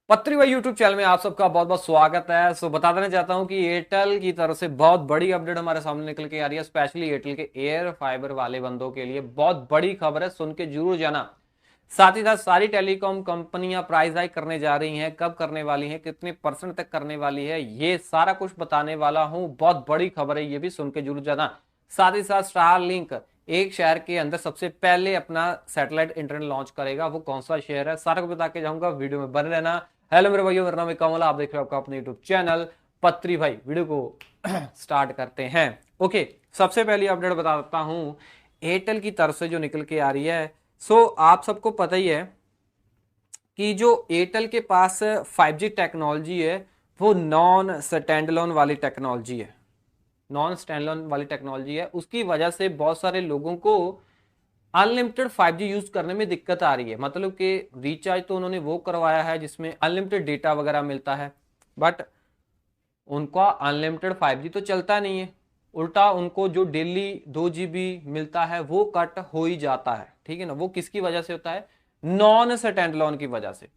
पत्री भाई YouTube channel में आप सबका बहुत बहुत स्वागत है। बता देना चाहता हूं कि एयरटेल की तरफ से बहुत बड़ी अपडेट हमारे सामने निकल के आ रही है। स्पेशली एयरटेल के एयर फाइबर वाले बंदों के लिए बहुत बड़ी खबर है, सुन के जरूर जाना। साथ ही साथ सारी टेलीकॉम कंपनियां प्राइस हाइक करने जा रही हैं, कब करने वाली हैं, कितने परसेंट तक करने वाली है, ये सारा कुछ बताने वाला हूं। बहुत बड़ी खबर है, ये भी सुन के जरूर जाना। साथ ही साथ स्टार लिंक एक शहर के अंदर सबसे पहले अपना सैटेलाइट इंटरनेट लॉन्च करेगा। वो कौन सा शहर है, सारा कुछ बता के जाऊंगा। वीडियो में बने रहना। हेलो मेरे भाइयों, मेरा नाम है कमल, आप देख रहे हो आपका अपने यूट्यूब चैनल पत्री भाई। वीडियो को स्टार्ट करते हैं। ओके, सबसे पहली अपडेट बता देता हूं एयरटेल की तरफ से जो निकल के आ रही है। आप सबको पता ही है कि जो एयरटेल के पास 5G टेक्नोलॉजी है वो नॉन स्टैंडअलोन वाली टेक्नोलॉजी है। नॉन स्टैंडअलोन वाली टेक्नोलॉजी है, उसकी वजह से बहुत सारे लोगों को अनलिमिटेड 5G यूज करने में दिक्कत आ रही है। मतलब कि रिचार्ज तो उन्होंने वो करवाया है जिसमें अनलिमिटेड डेटा वगैरह मिलता है, बट उनका अनलिमिटेड 5G तो चलता नहीं है। उल्टा उनको जो डेली 2 GB मिलता है वो कट हो ही जाता है। ठीक है ना, वो किसकी वजह से होता है? नॉन स्टैंडअलोन की वजह से।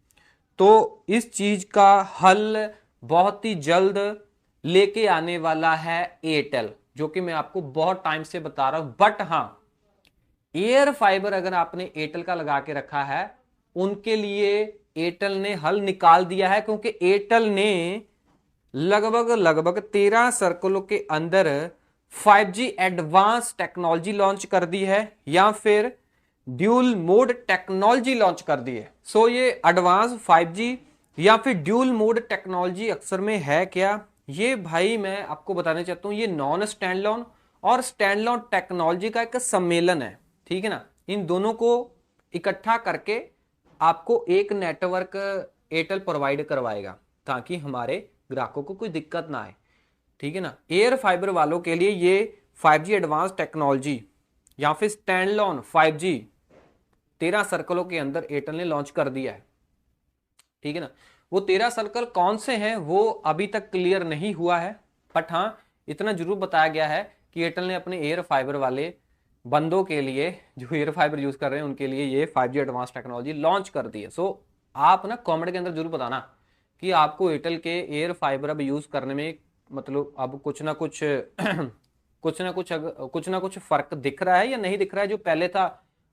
तो इस चीज का हल बहुत ही जल्द लेके आने वाला है एयरटेल, जो कि मैं आपको बहुत टाइम से बता रहा हूं। बट हाँ, एयर फाइबर अगर आपने एयरटेल का लगा के रखा है, उनके लिए एयरटेल ने हल निकाल दिया है। क्योंकि एयरटेल ने लगभग लगभग 13 सर्कलों के अंदर 5G एडवांस टेक्नोलॉजी लॉन्च कर दी है, या फिर ड्यूल मोड टेक्नोलॉजी लॉन्च कर दी है। ये एडवांस 5G या फिर ड्यूल मोड टेक्नोलॉजी अक्सर में है क्या? ये भाई मैं आपको बताना चाहता हूं, ये नॉन स्टैंडअलोन और स्टैंडअलोन टेक्नोलॉजी का एक सम्मेलन है। ठीक है ना, इन दोनों को इकट्ठा करके आपको एक नेटवर्क एयरटेल प्रोवाइड करवाएगा, ताकि हमारे ग्राहकों को कोई दिक्कत ना आए। ठीक है ना, एयर फाइबर वालों के लिए ये 5G एडवांस टेक्नोलॉजी या फिर स्टैंडअलोन 5G 13 सर्कलों के अंदर एयरटेल ने लॉन्च कर दिया है। ठीक है ना, वो 13 सर्कल कौन से हैं वो अभी तक क्लियर नहीं हुआ है, बट हाँ इतना जरूर बताया गया है कि एयरटेल ने अपने एयर फाइबर वाले बंदों के लिए, जो एयर फाइबर यूज कर रहे हैं उनके लिए ये 5G एडवांस टेक्नोलॉजी लॉन्च कर दी है। आप ना कमेंट के अंदर जरूर बताना कि आपको एयरटेल के एयर फाइबर अब यूज करने में मतलब अब कुछ ना कुछ कुछ ना कुछ फर्क दिख रहा है या नहीं दिख रहा है। जो पहले था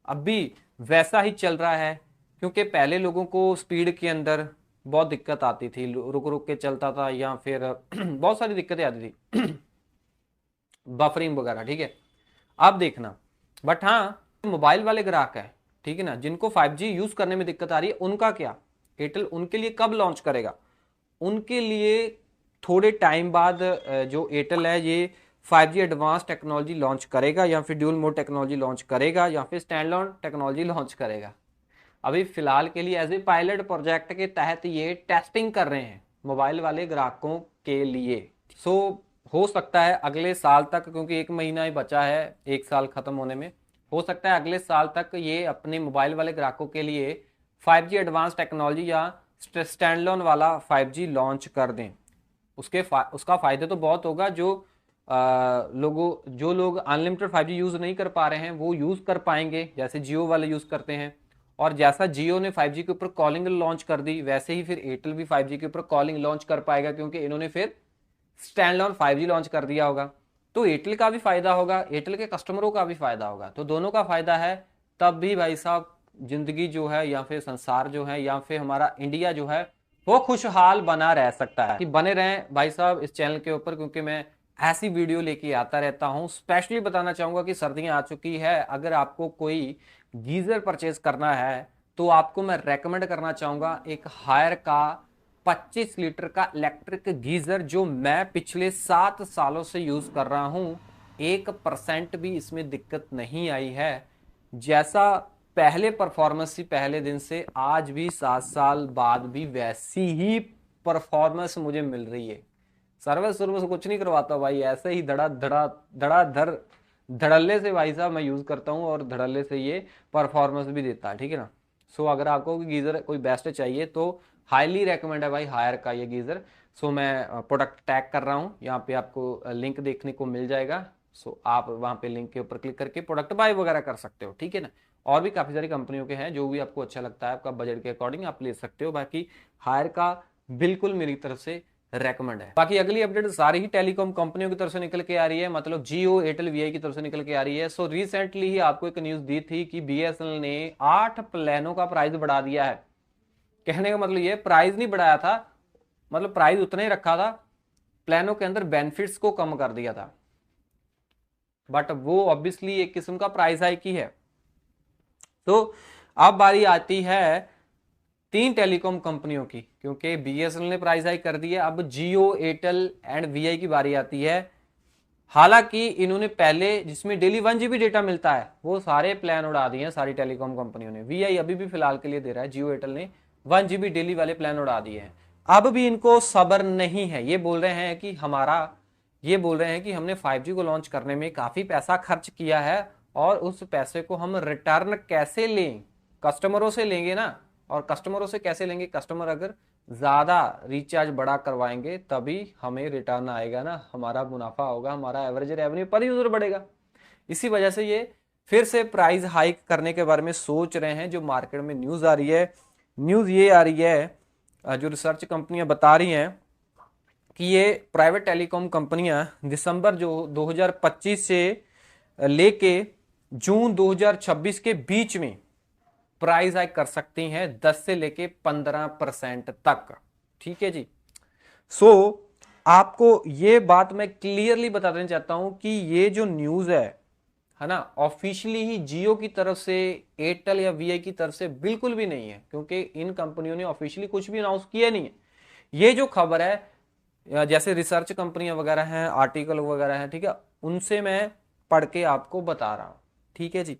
अब भी वैसा ही चल रहा है। क्योंकि पहले लोगों को स्पीड के अंदर बहुत दिक्कत आती थी, रुक रुक के चलता था, या फिर बहुत सारी दिक्कतें आती थी बफरिंग वगैरह। ठीक है, अब देखना। बट हाँ, मोबाइल वाले ग्राहक है, ठीक है ना, जिनको 5G यूज करने में दिक्कत आ रही है, उनका क्या? एयरटेल उनके लिए कब लॉन्च करेगा? उनके लिए थोड़े टाइम बाद जो एयरटेल है ये 5G एडवांस टेक्नोलॉजी लॉन्च करेगा, या फिर ड्यूल मोड टेक्नोलॉजी लॉन्च करेगा, या फिर स्टैंडअलोन टेक्नोलॉजी लॉन्च करेगा। अभी फिलहाल के लिए एज ए पायलट प्रोजेक्ट के तहत ये टेस्टिंग कर रहे हैं मोबाइल वाले ग्राहकों के लिए। सो हो सकता है अगले साल तक, क्योंकि 1 महीना ही बचा है 1 साल खत्म होने में, हो सकता है अगले साल तक ये अपने मोबाइल वाले ग्राहकों के लिए 5G एडवांस टेक्नोलॉजी या स्टैंडअलोन वाला 5G लॉन्च कर दें। उसका फायदा तो बहुत होगा। जो लोग अनलिमिटेड 5G यूज नहीं कर पा रहे हैं वो यूज कर पाएंगे, जैसे जियो वाले यूज करते हैं। और जैसा जियो ने 5G के ऊपर कॉलिंग लॉन्च कर दी, वैसे ही फिर एयरटेल भी 5G के ऊपर कॉलिंग लॉन्च कर पाएगा, क्योंकि इन्होंने फिर स्टैंडअलोन 5G लॉन्च कर दिया होगा। तो एयरटेल का भी फायदा होगा, एयरटेल के कस्टमरों का भी फायदा होगा, तो दोनों का फायदा है। तब भी भाई साहब जिंदगी जो है, या फिर संसार जो है, या फिर हमारा इंडिया जो है, वो खुशहाल बना रह सकता है। कि बने रहें भाई साहब इस चैनल के ऊपर, क्योंकि मैं ऐसी वीडियो लेके आता रहता हूं। स्पेशली बताना चाहूंगा कि सर्दियां आ चुकी है, अगर आपको कोई गीजर परचेज करना है तो आपको मैं रेकमेंड करना चाहूंगा एक हायर का 25 लीटर का इलेक्ट्रिक गीजर, जो मैं पिछले 7 सालों से यूज कर रहा हूं। 1% भी इसमें दिक्कत नहीं आई है। जैसा पहले परफॉर्मेंस थी पहले दिन से, आज भी 7 साल बाद भी वैसी ही परफॉर्मेंस मुझे मिल रही है। सर्विस सर्विस कुछ नहीं करवाता भाई, ऐसे ही धड़ा धड़ा धड़ा धड़ धड़ल्ले से भाई साहब मैं यूज करता हूँ, और धड़ल्ले से ये परफॉर्मेंस भी देता है। ठीक है ना, अगर आपको गीजर कोई बेस्ट चाहिए तो हाईली रेकमेंड है भाई हायर का ये गीजर। मैं प्रोडक्ट टैग कर रहा हूँ, यहाँ पे आपको लिंक देखने को मिल जाएगा। आप वहाँ पे लिंक के ऊपर क्लिक करके प्रोडक्ट बाय वगैरह कर सकते हो। ठीक है ना, और भी काफ़ी सारी कंपनियों के हैं, जो भी आपको अच्छा लगता है आपका बजट के अकॉर्डिंग आप ले सकते हो। बाकी हायर का बिल्कुल मेरी तरफ से रेकमेंड है। बाकी अगली अपडेट सारी ही टेलीकॉम कंपनियों की तरफ से निकल के आ रही है, मतलब जियो, एयरटेल, वीआई की तरफ से निकल के आ रही है। सो रिसेंटली ही आपको एक न्यूज दी थी कि बीएसएनएल ने 8 प्लानों का प्राइस बढ़ा दिया है। कहने का मतलब ये प्राइस नहीं बढ़ाया था, मतलब प्राइस उतना ही रखा था, प्लानों के अंदर बेनिफिट्स को कम कर दिया था, बट वो ऑब्वियसली एक किस्म का प्राइस हाइक ही है। तो अब बारी आती है 3 टेलीकॉम कंपनियों की, क्योंकि बीएसएनएल ने प्राइस हाइक कर दिया, अब जियो, एयरटेल एंड वीआई की बारी आती है। हालांकि इन्होंने पहले जिसमें डेली 1 GB डेटा मिलता है वो सारे प्लान उड़ा दिए हैं सारी टेलीकॉम कंपनियों ने। वीआई अभी भी फिलहाल के लिए दे रहा है, जियो, एयरटेल ने 1 GB डेली वाले प्लान उड़ा दिए हैं। अब भी इनको सब्र नहीं है, ये बोल रहे हैं कि हमने 5G को लॉन्च करने में काफी पैसा खर्च किया है और उस पैसे को हम रिटर्न कैसे लें, कस्टमरों से लेंगे ना। और कस्टमरों से कैसे लेंगे, कस्टमर अगर ज्यादा रिचार्ज बड़ा करवाएंगे तभी हमें रिटर्न आएगा ना, हमारा मुनाफा होगा, हमारा एवरेज रेवेन्यू पर यूजर बढ़ेगा। इसी वजह से ये फिर से प्राइस हाइक करने के बारे में सोच रहे हैं। जो मार्केट में न्यूज आ रही है, न्यूज ये आ रही है, जो रिसर्च कंपनियां बता रही हैं कि ये प्राइवेट टेलीकॉम कंपनियां दिसंबर जो 2025 से लेके जून 2026 के बीच में प्राइस हाइक कर सकती हैं 10 से लेके 15% तक। ठीक है जी। सो आपको ये बात मैं क्लियरली बता देना चाहता हूं कि ये जो न्यूज है ना, ऑफिशियली ही जियो की तरफ से, एयरटेल या वीआई की तरफ से बिल्कुल भी नहीं है, क्योंकि इन कंपनियों ने ऑफिशियली कुछ भी अनाउंस किया नहीं है। ये जो खबर है, जैसे रिसर्च कंपनियां वगैरह हैं, आर्टिकल वगैरह हैं, ठीक है, उनसे मैं पढ़ के आपको बता रहा हूं। ठीक है जी।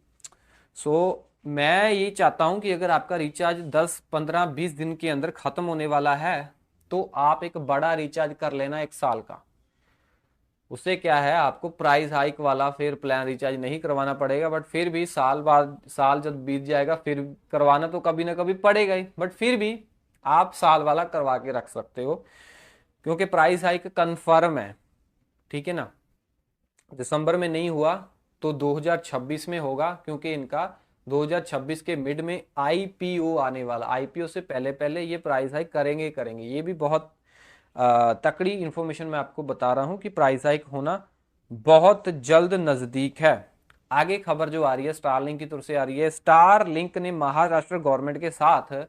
सो मैं ये चाहता हूं कि अगर आपका रिचार्ज 10, 15, 20 दिन के अंदर खत्म होने वाला है तो आप एक बड़ा रिचार्ज कर लेना 1 साल का। उससे क्या है, आपको प्राइस हाइक वाला फिर प्लान रिचार्ज नहीं करवाना पड़ेगा, बट फिर भी साल बाद, साल जब बीत जाएगा फिर करवाना तो कभी ना कभी पड़ेगा ही, बट फिर भी आप साल वाला करवा के रख सकते हो, क्योंकि प्राइस हाइक कंफर्म है। ठीक है ना, दिसंबर में नहीं हुआ तो 2026 में होगा, क्योंकि इनका 2026 के मिड में आईपीओ आने वाला, आईपीओ से पहले पहले ये प्राइस हाइक करेंगे ही करेंगे। ये भी बहुत तकड़ी इंफॉर्मेशन मैं आपको बता रहा हूं कि प्राइस हाइक होना बहुत जल्द नजदीक है। आगे खबर जो आ रही है स्टारलिंक की तरफ से आ रही है। स्टारलिंक ने महाराष्ट्र गवर्नमेंट के साथ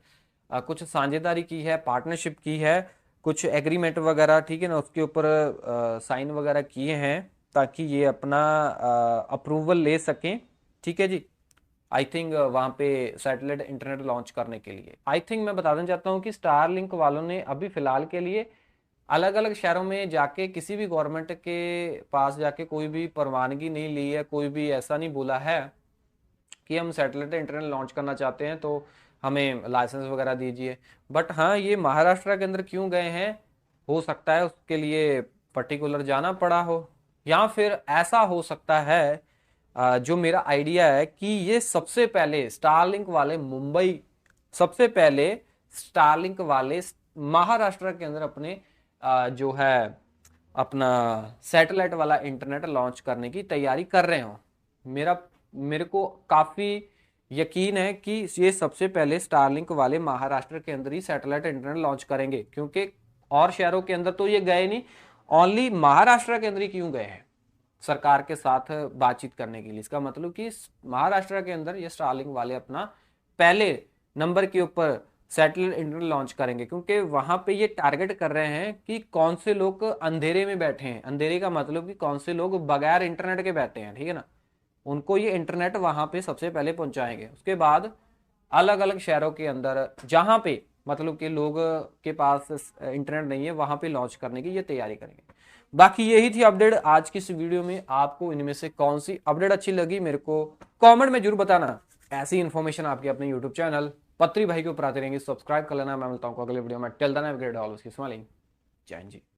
कुछ साझेदारी की है, पार्टनरशिप की है, कुछ एग्रीमेंट वगैरह, ठीक है ना, उसके ऊपर साइन वगैरह किए हैं ताकि ये अपना अप्रूवल ले सकें। ठीक है जी। आई थिंक वहाँ पे सैटेलाइट इंटरनेट लॉन्च करने के लिए, आई थिंक मैं बता देना चाहता हूँ कि स्टारलिंक वालों ने अभी फिलहाल के लिए अलग अलग शहरों में जाके किसी भी गवर्नमेंट के पास जाके कोई भी परवानगी नहीं ली है, कोई भी ऐसा नहीं बोला है कि हम सैटेलाइट इंटरनेट लॉन्च करना चाहते हैं तो हमें लाइसेंस वगैरह दीजिए। बट हाँ, ये महाराष्ट्र के अंदर क्यों गए हैं, हो सकता है उसके लिए पर्टिकुलर जाना पड़ा हो, या फिर ऐसा हो सकता है, जो मेरा आइडिया है कि ये सबसे पहले स्टारलिंक वाले मुंबई, सबसे पहले स्टारलिंक वाले महाराष्ट्र के अंदर अपने जो है अपना सैटेलाइट वाला इंटरनेट लॉन्च करने की तैयारी कर रहे हो। मेरे को काफी यकीन है कि ये सबसे पहले स्टारलिंक वाले महाराष्ट्र के अंदर ही सैटेलाइट इंटरनेट लॉन्च करेंगे, क्योंकि और शहरों के अंदर तो ये गए नहीं, ओनली महाराष्ट्र के अंदर ही क्यों गए हैं सरकार के साथ बातचीत करने के लिए। इसका मतलब कि महाराष्ट्र के अंदर ये स्टारलिंक वाले अपना पहले नंबर के ऊपर सैटेलाइट इंटरनेट लॉन्च करेंगे, क्योंकि वहां पे ये टारगेट कर रहे हैं कि कौन से लोग अंधेरे में बैठे हैं। अंधेरे का मतलब कि कौन से लोग बगैर इंटरनेट के बैठे हैं, ठीक है ना, उनको ये इंटरनेट वहां पे सबसे पहले पहुंचाएंगे। उसके बाद अलग अलग शहरों के अंदर जहां पे मतलब कि लोग के पास इंटरनेट नहीं है वहां पे लॉन्च करने की ये तैयारी करेंगे। बाकी यही थी अपडेट आज की इस वीडियो में। आपको इनमें से कौन सी अपडेट अच्छी लगी मेरे को कमेंट में जरूर बताना। ऐसी इन्फॉर्मेशन आपके अपने यूट्यूब चैनल पत्री भाई के ऊपर आते रहेंगे, सब्सक्राइब कर लेना। मैं मिलता हूँ अगले वीडियो में। Till then have a great day, always keep smiling. Jai Hind ji.